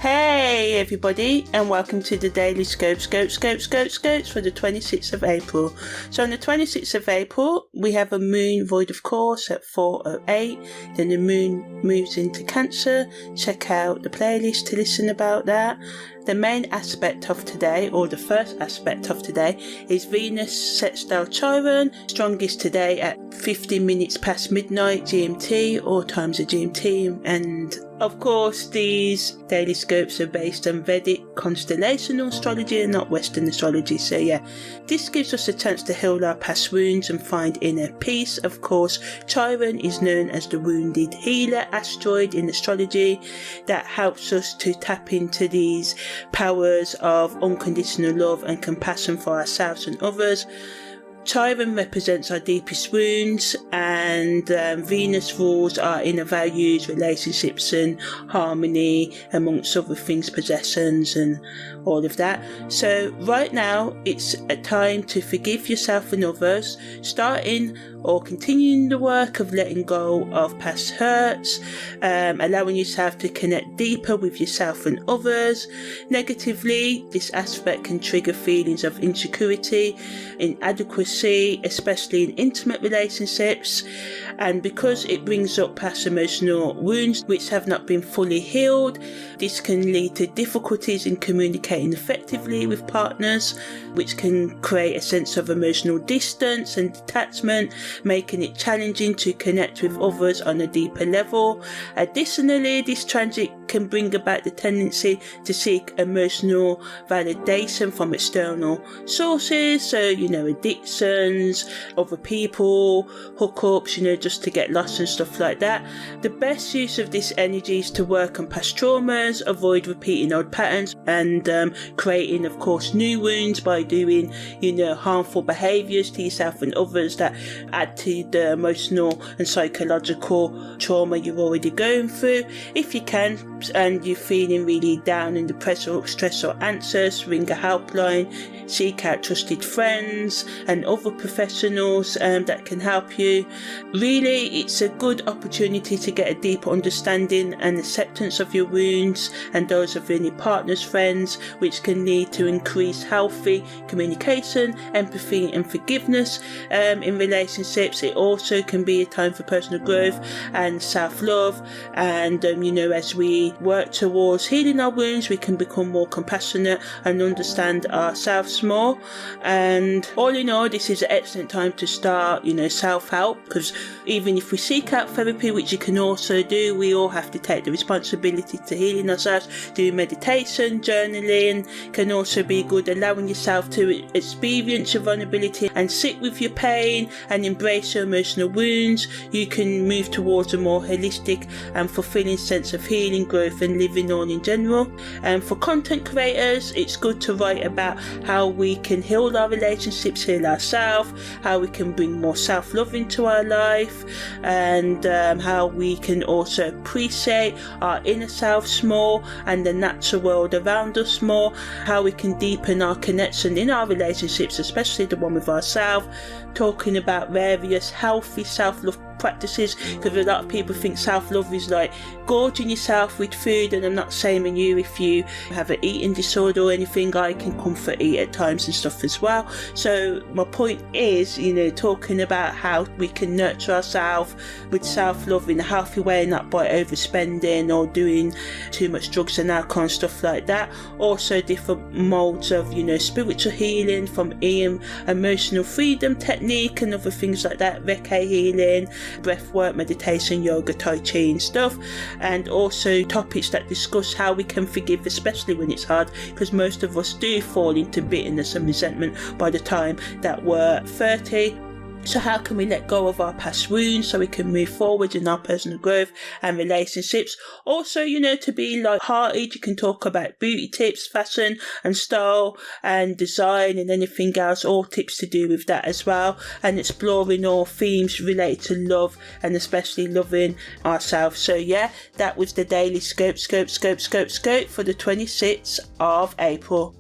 Hey everybody, and welcome to the Daily Scopes for the 26th of April. So on the 26th of April, we have a moon void of course at 4:08. Then the moon moves into Cancer. Check out the playlist to listen about that. The main aspect of today, or the first aspect of today, is Venus Sextile Chiron, strongest today at 50 minutes past midnight GMT, or times of GMT. And of course, these daily scopes are based on Vedic constellational astrology and not Western astrology. So yeah, this gives us a chance to heal our past wounds and find inner peace. Of course, Chiron is known as the wounded healer asteroid in astrology that helps us to tap into these powers of unconditional love and compassion for ourselves and others. Chiron represents our deepest wounds, and Venus rules our inner values, relationships and harmony, amongst other things, possessions and all of that. So right now it's a time to forgive yourself and others, starting or continuing the work of letting go of past hurts, allowing yourself to connect deeper with yourself and others. Negatively, this aspect can trigger feelings of insecurity, inadequacy, especially in intimate relationships, and because it brings up past emotional wounds which have not been fully healed, this can lead to difficulties in communicating effectively with partners, which can create a sense of emotional distance and detachment, making it challenging to connect with others on a deeper level. Additionally, this transit can bring about the tendency to seek emotional validation from external sources, so addictions, other people, hookups, just to get lost and stuff like that. The best use of this energy is to work on past traumas, avoid repeating old patterns, and creating, of course, new wounds by doing harmful behaviours to yourself and others that add to the emotional and psychological trauma you're already going through. If you can, and you're feeling really down and depressed or stressed or anxious, ring a helpline, seek out trusted friends and other professionals that can help you. Really, it's a good opportunity to get a deeper understanding and acceptance of your wounds and those of any partners, friends, which can lead to increased healthy communication, empathy and forgiveness in relationships. It also can be a time for personal growth and self-love, and as we work towards healing our wounds, we can become more compassionate and understand ourselves more. And all in all, this is an excellent time to start self-help, because even if we seek out therapy, which you can also do, we all have to take the responsibility to healing ourselves. Doing meditation, journaling can also be good, allowing yourself to experience your vulnerability and sit with your pain and embrace your emotional wounds. You can move towards a more holistic and fulfilling sense of healing, growth and living on in general. And for content creators, it's good to write about how we can heal our relationships, heal ourselves, how we can bring more self-love into our life, and how we can also appreciate our inner selves more and the natural world around us more, how we can deepen our connection in our relationships, especially the one with ourselves, talking about various healthy self-love practices, because a lot of people think self-love is like gorging yourself with food, and I'm not shaming you if you have an eating disorder or anything. I can comfort eat at times and stuff as well. So my point is, talking about how we can nurture ourselves with self-love in a healthy way, not by overspending or doing too much drugs and alcohol and stuff like that. Also different modes of spiritual healing, from emotional freedom technique and other things like that, Reiki healing, breath work, meditation, yoga, tai chi and stuff, and also topics that discuss how we can forgive, especially when it's hard, because most of us do fall into bitterness and resentment by the time that we're 30. So how can we let go of our past wounds so we can move forward in our personal growth and relationships? Also, to be light-hearted, you can talk about beauty tips, fashion and style and design and anything else, all tips to do with that as well, and exploring all themes related to love and especially loving ourselves. So yeah, that was the daily scope for the 26th of April.